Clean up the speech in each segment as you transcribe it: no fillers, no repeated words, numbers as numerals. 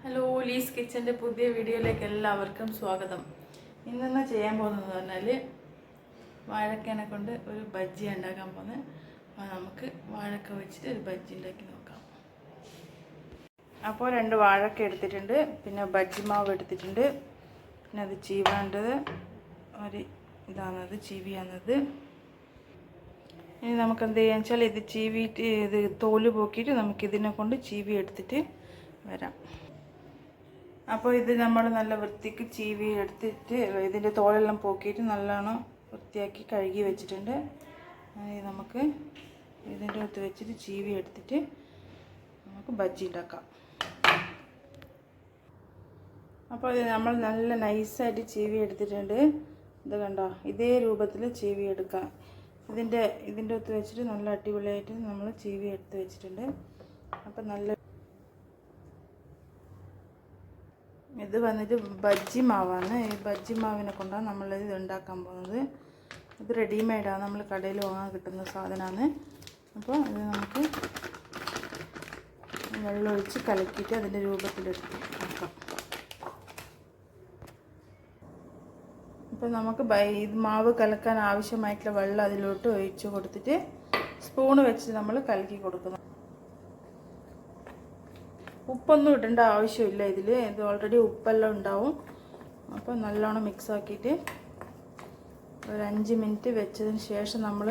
Hello lease കിച്ചൻ്റെ പുതിയ വീഡിയോയിലേക്ക് എല്ലാവർക്കും സ്വാഗതം. ഇന്നെന്താ ചെയ്യാൻ പോകുന്നത് പറഞ്ഞാൽ വാഴക്കേനെ കൊണ്ട് ഒരു ബജ്ജി ഉണ്ടാക്കാൻ പോകുന്നത്. അപ്പോൾ നമുക്ക് വാഴക്ക വെച്ചിട്ട് ഒരു ബജ്ജി ഉണ്ടാക്കി നോക്കാം. അപ്പോൾ 2 വാഴക്ക എടുത്തിട്ടുണ്ട്, പിന്നെ ബജ്ജി മാവ് എടുത്തിട്ടുണ്ട്, പിന്നെ അത് ചീവേണ്ടത് ഒരു ഇതാണത് ചീവിയാണത്. ഇനി നമുക്ക് എന്ത് ചെയ്യാന്ന് വെച്ചാൽ ഇത് ചീവിയിട്ട് ഇത് തോല് പോക്കിയിട്ട് നമുക്കിതിനെ കൊണ്ട് ചീവി എടുത്തിട്ട് വരാം. അപ്പോൾ ഇത് നമ്മൾ നല്ല വൃത്തിക്ക് ചീവി എടുത്തിട്ട് ഇതിൻ്റെ തോലെല്ലാം പോക്കിയിട്ട് നല്ലോണം വൃത്തിയാക്കി കഴുകി വെച്ചിട്ടുണ്ട്. നമുക്ക് ഇതിൻ്റെ അകത്ത് വെച്ചിട്ട് ചീവി എടുത്തിട്ട് നമുക്ക് ബജ്ജി ഉണ്ടാക്കാം. അപ്പോൾ ഇത് നമ്മൾ നല്ല നൈസായിട്ട് ചീവി എടുത്തിട്ടുണ്ട്. ഇത് കണ്ടോ, ഇതേ രൂപത്തിൽ ചീവി എടുക്കാം. ഇതിൻ്റെ അകത്ത് വെച്ചിട്ട് നല്ല അടിപൊളിയായിട്ട് നമ്മൾ ചീവി എടുത്ത് വെച്ചിട്ടുണ്ട്. അപ്പം നല്ല ഇത് വന്നിട്ട് ബജ്ജി മാവാണ്. ഈ ബജ്ജി മാവിനെ കൊണ്ടാണ് നമ്മളിത് ഉണ്ടാക്കാൻ പോകുന്നത്. ഇത് റെഡിമെയ്ഡാണ്, നമ്മൾ കടയിൽ വാങ്ങാൻ കിട്ടുന്ന സാധനമാണ്. അപ്പോൾ ഇത് നമുക്ക് വെള്ളമൊഴിച്ച് കലക്കിയിട്ട് അതിൻ്റെ രൂപത്തിലെടുത്ത് ആക്കാം. അപ്പോൾ നമുക്ക് ഇത് മാവ് കലക്കാൻ ആവശ്യമായിട്ടുള്ള വെള്ളം അതിലോട്ട് ഒഴിച്ച് കൊടുത്തിട്ട് സ്പൂണ് വെച്ച് നമ്മൾ കലക്കി കൊടുക്കുന്നു. ഉപ്പൊന്നും ഇടേണ്ട ആവശ്യമില്ല ഇതിൽ, ഇത് ഓൾറെഡി ഉപ്പെല്ലാം ഉണ്ടാവും. അപ്പോൾ നല്ലോണം മിക്സ് ആക്കിയിട്ട് ഒരു 5 മിനിറ്റ് വെച്ചതിന് ശേഷം നമ്മൾ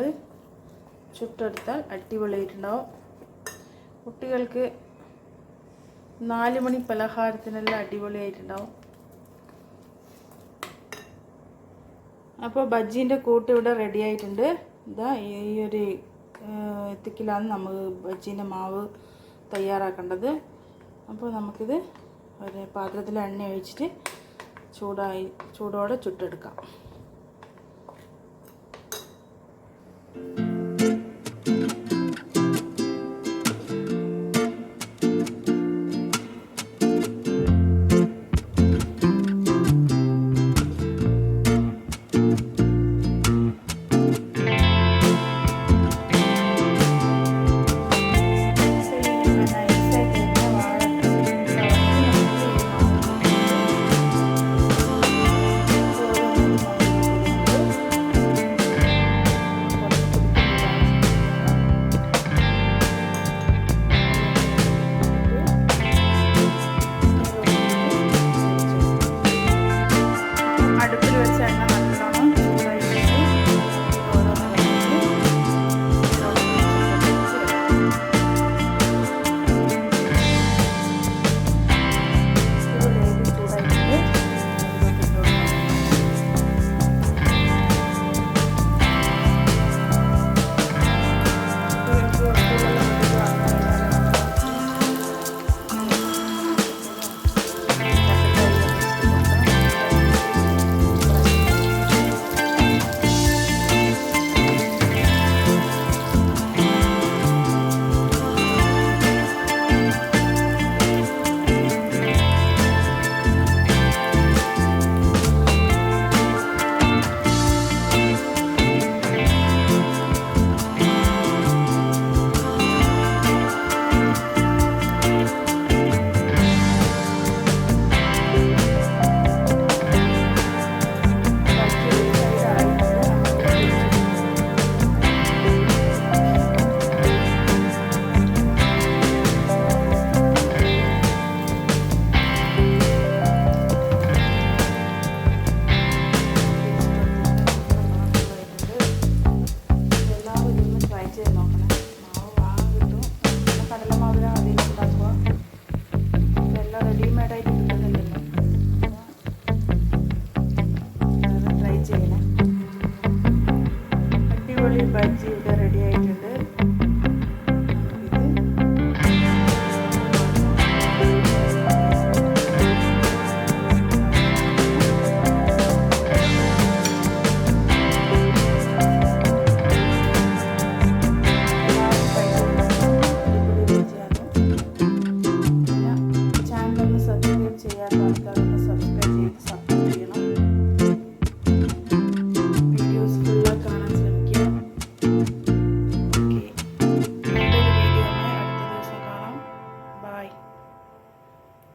ചുട്ടെടുത്താൽ അടിപൊളിയായിട്ടുണ്ടാവും. കുട്ടികൾക്ക് 4 മണി പലഹാരത്തിനെല്ലാം അടിപൊളിയായിട്ടുണ്ടാവും. അപ്പോൾ ബജ്ജീൻ്റെ കൂട്ട് ഇവിടെ റെഡി ആയിട്ടുണ്ട്. ഇതാ ഈ ഒരു എത്തിക്കിലാണ് നമ്മൾ ബജ്ജീൻ്റെ മാവ് തയ്യാറാക്കേണ്ടത്. അപ്പോൾ നമുക്കിത് ഒരു പാത്രത്തിൽ എണ്ണ ഒഴിച്ചിട്ട് ചൂടോടെ ചുട്ടെടുക്കാം.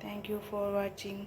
Thank you for watching.